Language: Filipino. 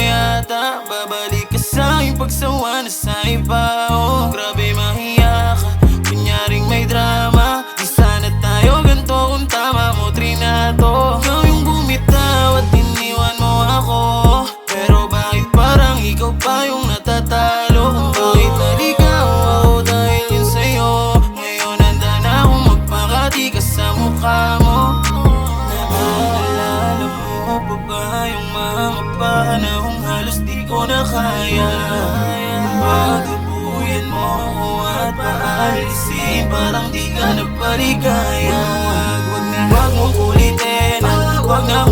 yata babalik ka sa'king pagsawa na sa iba. Oh, grabe mahiya ka, kunyaring may drama. Di sana tayo ganto kung tama mo trinato. Ikaw yung bumitaw at iniwan mo ako, pero bakit parang ikaw pa yung natatalo? Kung bakit naligaw ako dahil yun sa'yo, ngayon handa na akong magpakati ka sa mukha mo. Naalala mo pa ba yung mga panahong halos di ko na kaya? Pagkabuyan mo ako at paalisin, parang di ka nagpaligaya. Wag mong kulitin, wag na